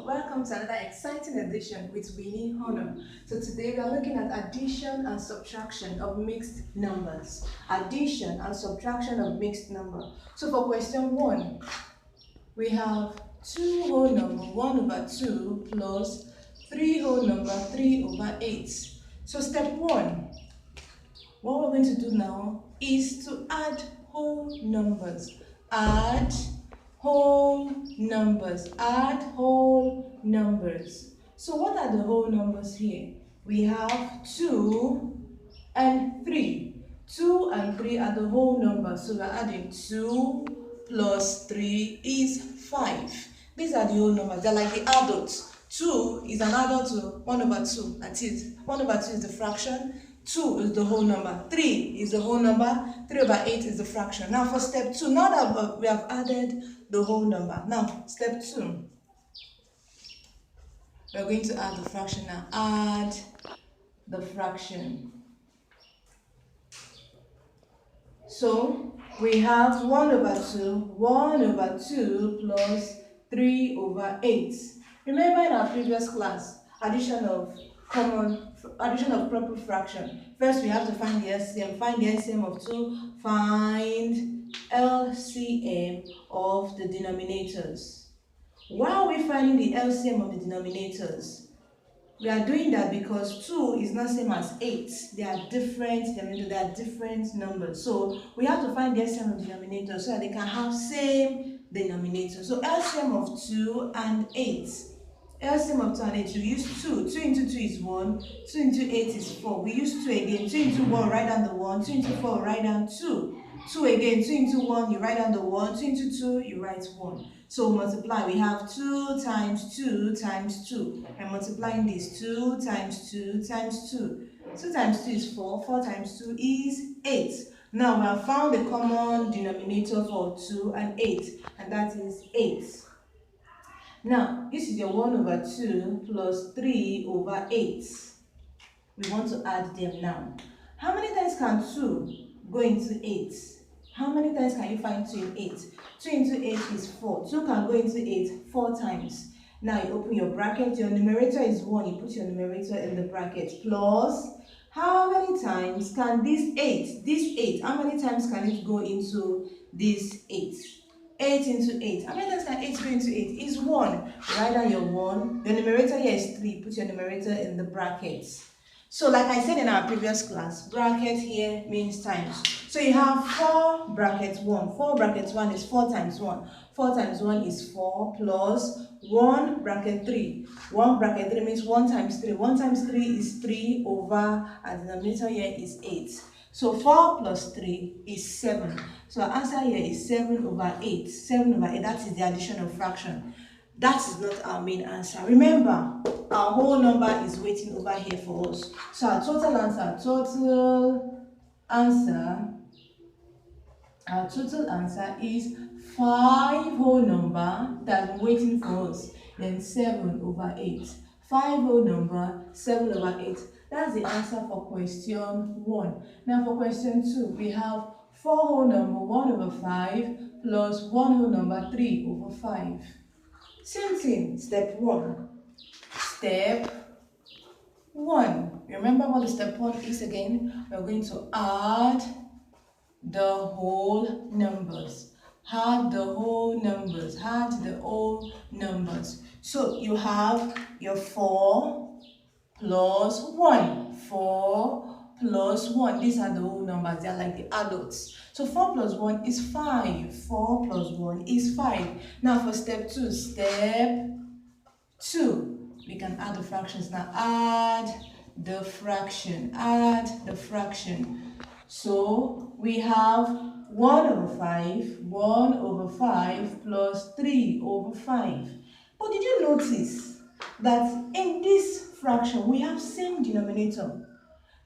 Welcome to another exciting edition with Winnie Honor. So today we are looking at addition and subtraction of mixed numbers. Addition and subtraction of mixed number. So for question 1, we have 2 whole number 1 over 2 plus 3 whole number 3 over 8. So step 1, what we're going to do now is to add whole numbers. Add whole numbers. Add whole numbers. So what are the whole numbers here? We have 2 and 3. 2 and 3 are the whole numbers. So we're adding 2 plus 3 is 5. These are the whole numbers. They're like the adults. 2 is an adult to 1 over 2. That is, 1 over 2 is the fraction. 2 is the whole number. 3 is the whole number. 3 over 8 is the fraction. Now for step 2, now that we have added the whole number. Now, step 2. We're going to add the fraction now. Add the fraction. So, we have 1 over 2 plus 3 over 8. Remember in our previous class, addition of proper fraction. First, we have to find the LCM. Find the LCM of 2. Find LCM of the denominators. Why are we finding the LCM of the denominators? We are doing that because 2 is not same as 8. They are different numbers. So we have to find the LCM of the denominator so that they can have same denominator. So LCM of 2 and 8. LCM of 2 and 8, we use 2. 2 into 2 is 1. 2 into 8 is 4. We use 2 again. 2 into 1, write down the 1. 2 into 4, write down 2. 2 again. 2 into 1, you write down the 1. 2 into 2, you write 1. So multiply. We have 2 times 2 times 2. And multiplying this, 2 times 2 times 2. 2 times 2 is 4. 4 times 2 is 8. Now we have found the common denominator for 2 and 8. And that is 8. Now, this is your 1 over 2 plus 3 over 8. We want to add them now. How many times can 2 go into 8? How many times can you find 2 in 8? 2 into 8 is 4. 2 can go into 8 4 times. Now you open your bracket. Your numerator is 1. You put your numerator in the bracket. Plus, how many times can this 8, how many times can it go into this 8? 8 into 8. How many times can 8 go into 8? Is 1. Write down your 1. The numerator here is 3. Put your numerator in the brackets. So like I said in our previous class, bracket here means times. So you have 4 brackets 1. 4 brackets 1 is 4 times 1. 4 times 1 is 4 plus 1 bracket 3. 1 bracket 3 means 1 times 3. 1 times 3 is 3 over, and the denominator here is 8. So 4 plus 3 is 7. So our answer here is 7 over 8. 7 over 8, that is the addition of fraction. That is not our main answer. Remember, our whole number is waiting over here for us. So our total answer is 5 whole number that's waiting for us. Then 7 over 8. 5 whole number, 7 over 8. That's the answer for question 1. Now for question 2, we have 4 whole number 1 over 5 plus 1 whole number 3 over 5. Same thing, step 1. Step 1. Remember what the step 1 is again? We're going to add the whole numbers. Add the whole numbers. Add the whole numbers. So you have your 4 plus 1. 4 plus 1. These are the whole numbers. They are like the adults. So 4 plus 1 is 5. 4 plus 1 is 5. Now for step 2. Step 2. We can add the fractions now. Add the fraction. Add the fraction. So we have 1 over 5. 1 over 5 plus 3 over 5. But did you notice that in this fraction we have same denominator?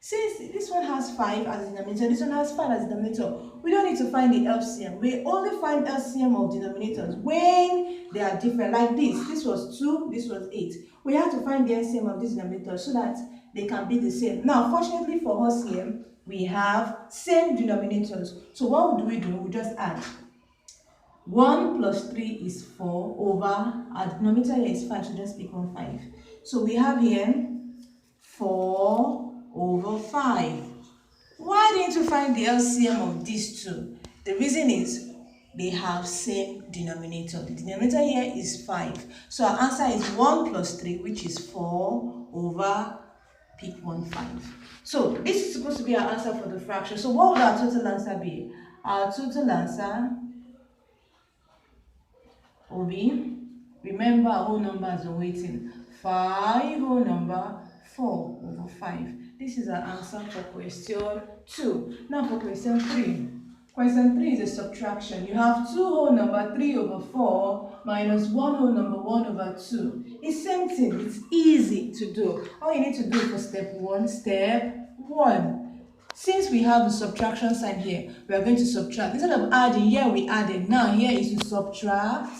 Since this one has 5 as a denominator, this one has 5 as a denominator, we don't need to find the LCM. We only find LCM of denominators when they are different. Like this. This was 2, this was 8. We have to find the LCM of these denominators so that they can be the same. Now, fortunately for us here, we have same denominators. So what do? We just add. 1 plus 3 is 4 over Our denominator here is 5, so just pick one 5. So we have here 4 over 5. Why didn't you find the LCM of these two? The reason is they have same denominator. The denominator here is 5. So our answer is 1 plus 3, which is 4 over, pick 1, 5. So this is supposed to be our answer for the fraction. So what would our total answer be? Our total answer will be, remember our whole numbers are waiting, 5 whole number 4 over 5. This is our answer for question 2. Now for question 3. Question 3 is a subtraction. You have 2 whole number 3 over 4 minus 1 whole number 1 over 2. It's same thing. It's easy to do. All you need to do for step 1. Since we have the subtraction sign here, we are going to subtract. Instead of adding, here we added. Now here is to subtract.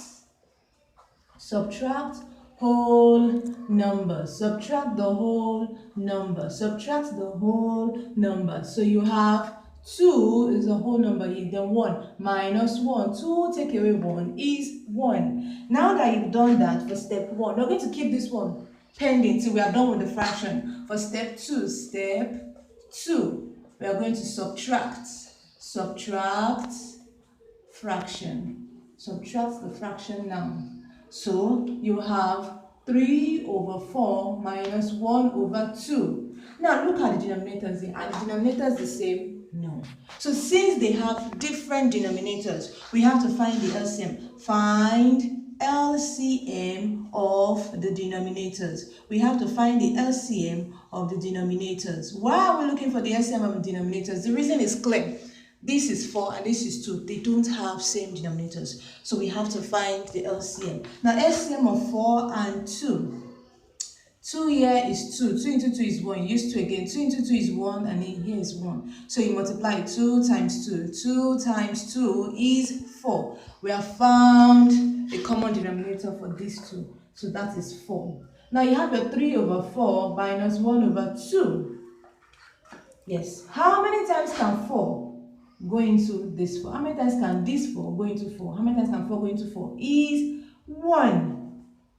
Subtract whole number. Subtract the whole number. Subtract the whole number. So you have 2 is a whole number here, then 1 minus 1. 2 take away 1 is 1. Now that you've done that for step 1, we're going to keep this one pending till we are done with the fraction. For step 2, we are going to subtract fraction. Subtract the fraction now. So you have 3 over 4 minus 1 over 2. Now look at the denominators here. Are the denominators the same? No. So since they have different denominators, we have to find the LCM. Find LCM of the denominators. We have to find the LCM of the denominators. Why are we looking for the LCM of the denominators? The reason is clear. This is 4 and this is 2. They don't have same denominators. So we have to find the LCM. Now LCM of 4 and 2. 2 here is 2. 2 into 2 is 1. You use 2 again. 2 into 2 is 1 and then here is 1. So you multiply 2 times 2. 2 times 2 is 4. We have found a common denominator for these two. So that is 4. Now you have a 3 over 4 minus 1 over 2. Yes. How many times can 4 go into this 4? How many times can this 4 go into 4? How many times can 4 go into 4? Is 1.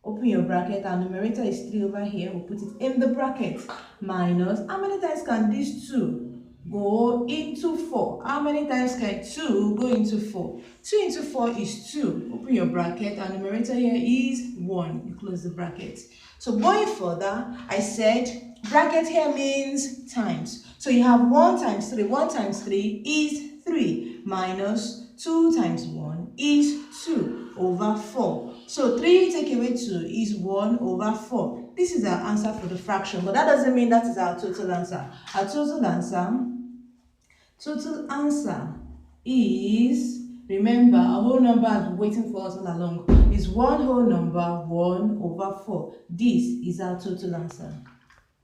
Open your bracket. Our numerator is 3 over here. We'll put it in the bracket. Minus, how many times can these 2 go into 4? How many times can 2 go into 4? 2 into 4 is 2. Open your bracket. Our numerator here is 1. You close the bracket. So going further, I said bracket here means times. So you have 1 times 3. 1 times 3 is 3. Minus 2 times 1 is 2 over 4. So 3 take away 2 is 1 over 4. This is our answer for the fraction, but that doesn't mean that is our total answer. Our total answer is, remember, our whole number has been waiting for us all along, is 1 whole number 1 over 4. This is our total answer.